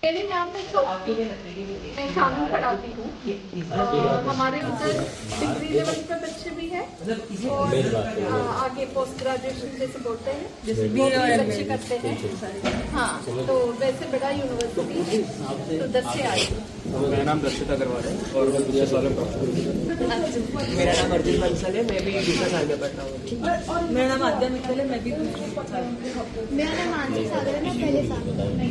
मेरे नाम में तो मैं कानून पढ़ाती हूँ। हमारे उधर डिग्री लेवल पे बच्चे भी हैं और आगे पोस्ट ग्रेजुएशन जैसे बोलते हैं वो भी बच्चे करते हैं। हाँ, तो वैसे बड़ा यूनिवर्सिटी तो 10 से आई। मेरा नाम दर्शित अग्रवाल है और मैं दूसरे साल में पढ़ता हूँ। मेरा नाम अर्जुन बंसल है, मैं भी दूसरे साल में पढ़ता हूँ। मेरा नाम आद्या मित्तल है, मैं भी दूसरे साल में। मेरा नाम आंशी सागर है, मैं पहले साल में।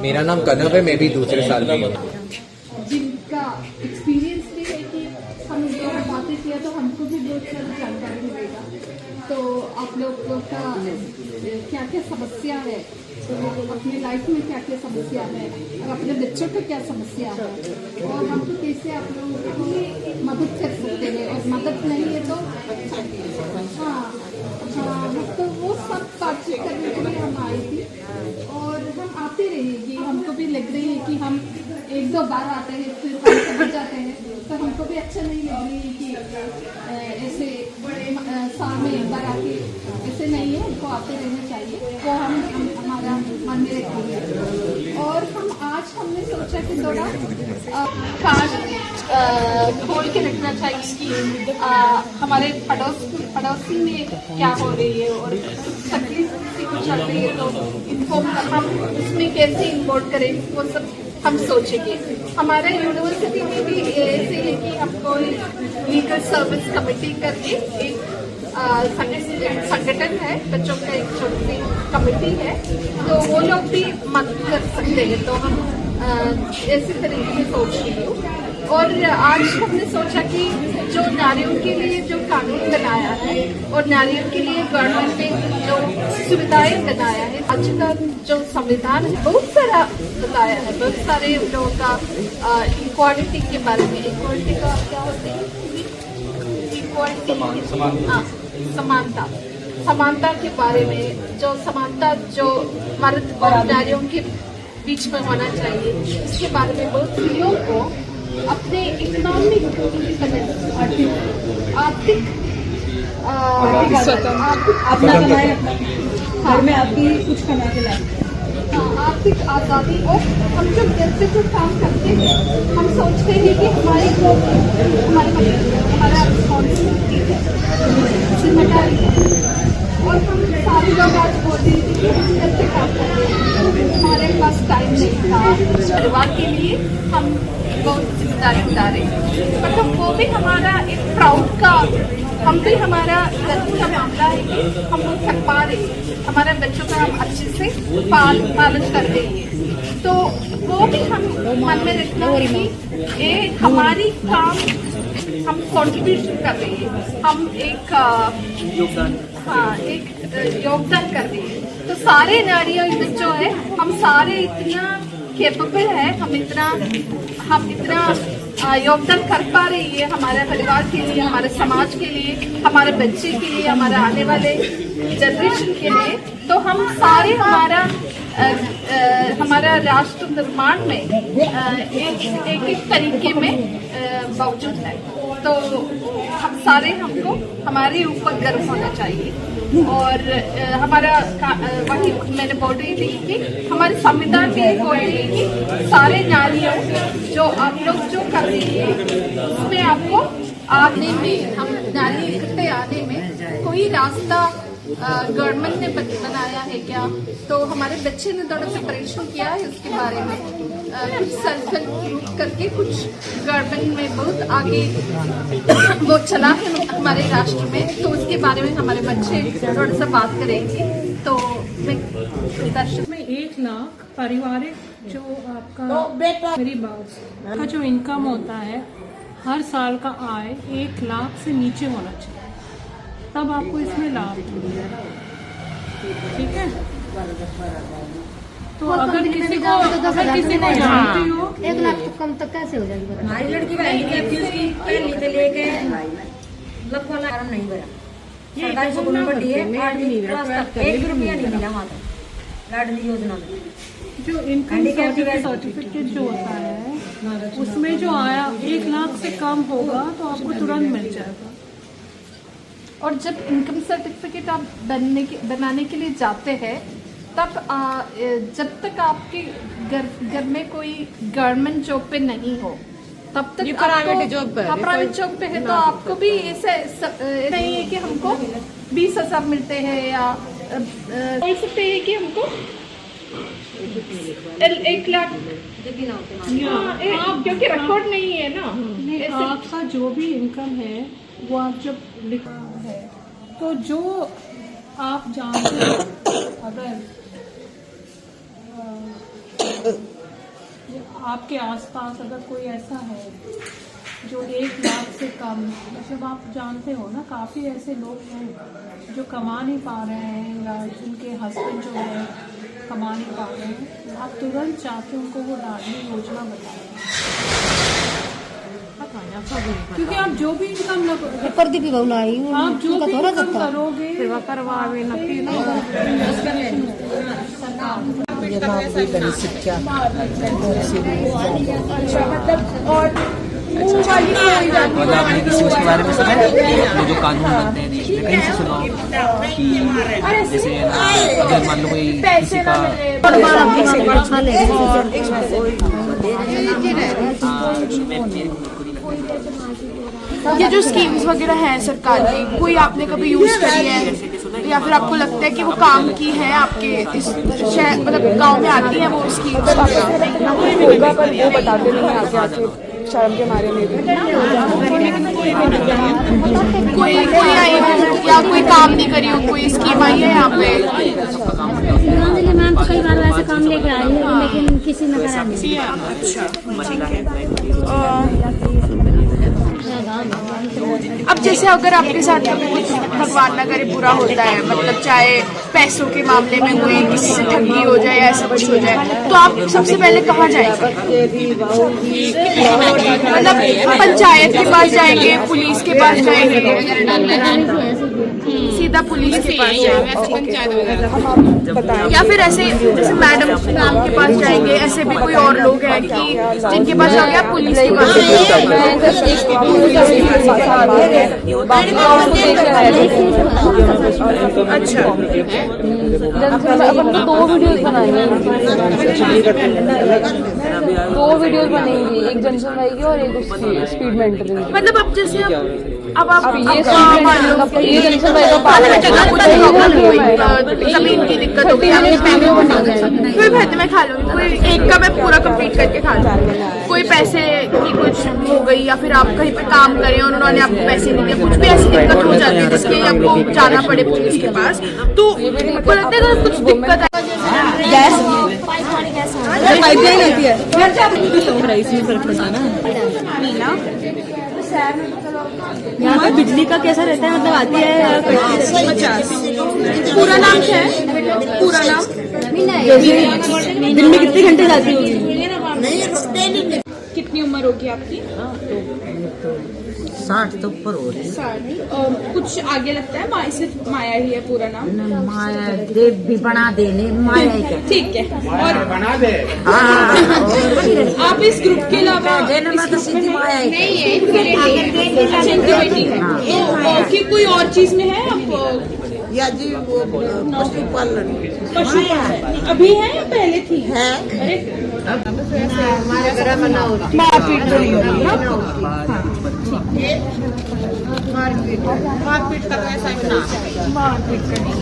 मेरा नाम कनव है, मैं भी दूसरे साल में हूँ। जिनका एक्सपीरियंस भी है कि हम इस बार बातें किया तो हमको भी बहुत सारी जानकारी मिलेगा। तो आप लोग का क्या क्या समस्या है, तो अपने लाइफ में क्या क्या समस्या है और अपने बच्चों का क्या समस्या है और हम तो कैसे आप लोगों को मदद कर सकते हैं और मदद नहीं है तो हाँ तो वो सब बातचीत करने के लिए हम आई थी और हम आते रहेंगे। हमको भी लग रही है कि हम 1-2 बार आते हैं फिर हम समझ जाते हैं तो हमको भी अच्छा नहीं लग रही है कि ऐसे साल में एक बार आके ऐसे नहीं है, हमको आते रहना चाहिए। वो हम हमारा मन में रखेंगे। और हमने सोचा कि थोड़ा कार्ड खोल के रखना चाहिए कि हमारे पड़ोसी में क्या हो रही है और तकलीफ कुछ चल रही है तो इनको हम उसमें कैसे इन्वॉल्व करें वो सब हम सोचेंगे। हमारे यूनिवर्सिटी में भी ऐसे है कि हमको लीगल सर्विस कमेटी करके एक संगठन है, बच्चों का एक छोटी सी कमेटी है, तो वो लोग भी मदद कर सकते हैं। तो हम ऐसे तरीके से सोच रही हूँ। और आज हमने सोचा कि जो नारियों के लिए जो कानून बनाया है और नारियों के लिए गवर्नमेंट ने जो सुविधाएं बनाया है, आज का जो संविधान है बहुत सारा बताया है, बहुत सारे लोगों का इक्वालिटी के बारे में। इक्वालिटी का क्या होता है? इक्वालिटी, समानता के बारे में, जो समानता जो मर्द और नारियों के बीच में होना चाहिए, इसके बारे में बहुत लोगों को अपने इकोनॉमिक इंडिपेंडेंस, आर्थिक अपना कमाए, घर में आपकी कुछ कमा के लाए, आर्थिक आज़ादी। और हम जो घर से जो काम करते हैं हम सोचते हैं कि हमारा रिस्पॉन्सिबिलिटी है, जिम्मेदारी है। और हम सारे लोग आज बोल रहे थे कि हम घर से काम करते हैं, हमारे पास टाइम नहीं था परिवार के लिए, हम बहुत जिम्मेदारी उठा रहे हैं। मतलब वो भी हमारा एक प्राउड का, हम भी हमारा गर्व का मामला है कि हम वो कर पा रहे हैं, हमारे बच्चों का हम अच्छे से पालन कर रहे हैं। तो वो भी हम मन में रखना है कि ये हमारी काम, हम कंट्रीब्यूशन कर रहे हैं, हम एक योगदान कर रहे हैं। तो सारे नारियां जो है हम सारे इतना कैपेबल है, हम इतना योगदान कर पा रही है हमारे परिवार के लिए, हमारे समाज के लिए, हमारे बच्चे के लिए, हमारे आने वाले जनरेशन के लिए। तो हम सारे हमारा राष्ट्र निर्माण में एक तरीके में मौजूद है। तो हम सारे हमको हमारे ऊपर गर्व होना चाहिए। और हमारा वही मैंने बोल रही थी कि हमारे संविधान भी बोल रही है कि सारे नारियों जो आप लोग जो कर रही है उसमें आपको आने में, हम नारी इकट्ठे आने में कोई रास्ता गवर्नमेंट ने बनाया है क्या? तो हमारे बच्चे ने थोड़ा सा परीक्षण किया है उसके बारे में, कुछ सेल्फ हेल्प ग्रुप करके कुछ गवर्नमेंट में बहुत आगे वो चला है हमारे राष्ट्र में। तो उसके बारे में हमारे बच्चे थोड़ा सा बात करेंगे। तो दर्शक में 1 लाख पारिवारिक जो आपका मेरी बात का जो इनकम होता है, हर साल का आय 1 लाख से नीचे होना चाहिए, तब आपको इसमें लाभ मिलेगा। ठीक है, तो अगर किसी को जानती हो 1 लाख तो कम तक कैसे हो जाएगी? हमारी लड़की उसकी पहली से लेके लगभग कारण नहीं भरा, सरकारी स्कूल में पढ़ी है, 8वीं क्लास तक 1 रुपया नहीं मिला वहाँ तक लाडली योजना में। जो इनकम सर्टिफिकेट जो होता है उसमें जो आया 1 लाख से कम होगा तो आपको तुरंत मिल जाएगा। और जब इनकम सर्टिफिकेट आप बनाने के लिए जाते हैं तब जब तक आपके घर में कोई गवर्नमेंट जॉब पे नहीं हो तब तक प्राइवेट जॉब पे प्राइवेट जॉब पे है तो आपको भी ऐसे नहीं है कि हमको 20,000 मिलते हैं या बोल सकते हैं कि हमको 1 लाख क्योंकि रिकॉर्ड नहीं है ना। आपका जो भी इनकम है वो आप जब लिखा है तो जो आप जानते हो अगर आपके आसपास अगर कोई ऐसा है जो 1 लाख से कम, जब आप जानते हो ना काफ़ी ऐसे लोग हैं जो कमा नहीं पा रहे हैं या जिनके हस्बैंड जो है कमा नहीं पा रहे हैं, आप तुरंत जाके उनको वो लाडली योजना बताएं। क्योंकि आप जो भी इनकम कर दी लाई आप जो भी इनकम करोगे मतलब आपने किसी उसके बारे में सुना है जो कानून बनते हैं देश में, कहीं से सुना कि जैसे अगर मान लो कोई किसी का ये जो स्कीम्स वगैरह हैं सरकार की, कोई आपने कभी यूज करी है या फिर आपको लगता है कि वो काम की है आपके इस शहर मतलब गांव में आती है वो स्कीम्स? होगा पर वो बताते नहीं आगे आके शर्म के मारे में कोई आई हो या कोई काम नहीं करी हो, कोई स्कीम आई है यहाँ पे? मैम कई बार वैसे काम लेके आई है लेकिन किसी ने करा नहीं। अब जैसे अगर आपके साथ कुछ भगवान न करे बुरा होता है, मतलब चाहे पैसों के मामले में कोई किसी से ठगी हो जाए ऐसा कुछ हो जाए, तो आप सबसे पहले कहाँ जाएंगे? मतलब पंचायत के पास जाएंगे, पुलिस के पास जाएंगे, सीधा पुलिस के पास जाएंगे या फिर ऐसे जैसे मैडम के पास जाएंगे? ऐसे भी कोई और लोग हैं कि जिनके पास जाओगे आप पुलिस के पास? अच्छा, अपन को 2 वीडियोस बनाएंगे, 2 वीडियोस बनेंगी, एक जनरल रहेगी और एक उसकी स्पीड में इंटरव्यू। मतलब अब जैसे अब आप ये जनरल जमीन की दिक्कत होगी, कोई बात मैं खा लूंगी, कोई एक का मैं पूरा कंप्लीट करके खा लूंगी। कोई पैसे की कुछ हो गई या फिर आप कहीं पे काम करें और उन्होंने आपको पैसे नहीं दिए, कुछ भी ऐसी दिक्कत हो जाती है जिसके आपको जाना पड़े पुलिस के पास, तो मुझको लगता है अगर कुछ दिक्कत है पाइपलाइन आती है यहाँ पे बिजली का कैसा रहता है, मतलब आती है 50। पूरा नाम क्या है? पूरा नाम दिन में कितने घंटे जाती होगी? कितनी उम्र होगी आपकी? 60 तो ऊपर हो रही है। 60। कुछ आगे लगता है माया से माया ही है पूरा नाम? माया देव भी बना देने माया ही क्या। ठीक है, और बना दे। आप इस ग्रुप के अलावा तो सीधी माया ही नहीं है बेटी है तो कि कोई और चीज में है आप? या जी वो पशुपालन अभी है या पहले थी? है। अरे हमारे घर में ना होती मारपीट तो नहीं होती ना? मारपीट करने से ना मारपीट का नहीं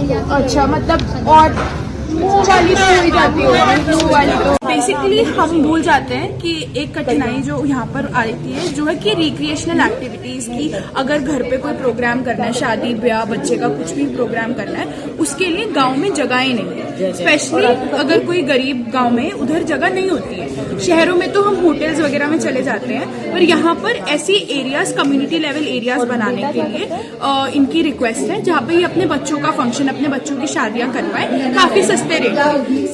है। अच्छा, मतलब और मुँह वाली तो हो ही जाती है, मुँह वाली तो बेसिकली हम भूल जाते हैं कि एक कठिनाई जो यहाँ पर आती है जो है कि रिक्रिएशनल एक्टिविटीज की, अगर घर पे कोई प्रोग्राम करना है, शादी ब्याह बच्चे का कुछ भी प्रोग्राम करना है, उसके लिए गांव में जगहें नहीं है। स्पेशली अगर कोई गरीब गांव में उधर जगह नहीं होती है। शहरों में तो हम होटल्स वगैरह में चले जाते हैं, पर यहाँ पर ऐसी एरियाज, कम्युनिटी लेवल एरियाज बनाने के लिए इनकी रिक्वेस्ट है जहाँ पे ये अपने बच्चों का फंक्शन, अपने बच्चों की शादियाँ करवाएं काफी सस्ते रेट।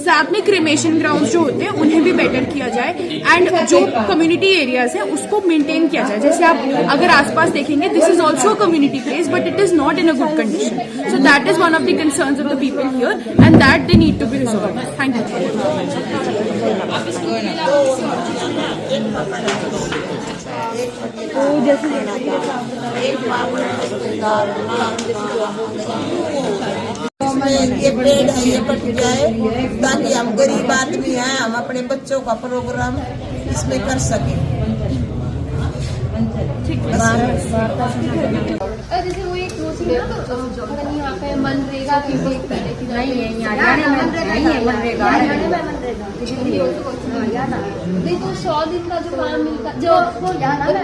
साथ में क्रिमेशन ग्राउंड जो होते हैं उन्हें भी बेटर किया जाए एंड जो कम्युनिटी एरियाज है उसको मेंटेन किया जाए। जैसे आप अगर आसपास देखेंगे, this is also community place but it is not in a good condition, so that is one of the concerns of the people here and that they need to be resolve. Thank you. में ये पेड़ है ये cut जाए, ताकि हम गरीब आदमी हैं, हम अपने बच्चों का प्रोग्राम इसमें कर सकें। जैसे वो एक रोटी ना तो यहाँ पे मनरेगा की वो एक पहले की नहीं है हरियाणा में नहीं है मनरेगा नहीं तो 100 दिन का जो काम मिलता जो फोटो हरियाणा में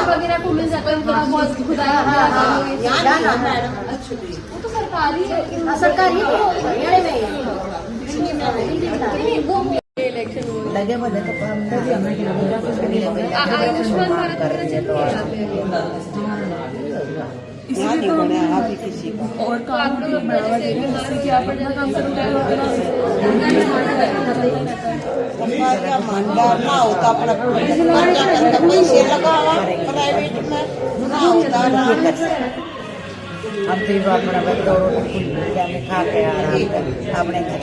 वगैरह को मिल जाता है थोड़ा बहुत खुदाई वो तो सरकारी है सरकारी इलेक्शन लगे बोले तो आयुष्मान भारत इसलिए तो और काम ना होता अपना पैसे लगावा प्राइवेट में ना होता हम तो अपना दो रोटी में खा के आराम कर अपने घर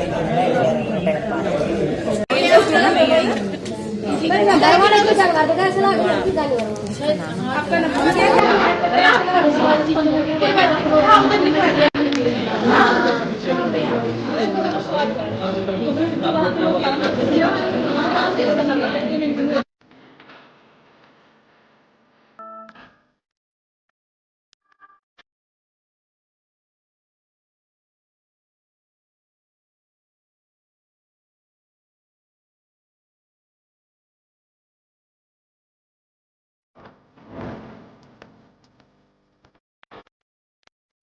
दरवाजा को चलवा देगा ऐसा लगा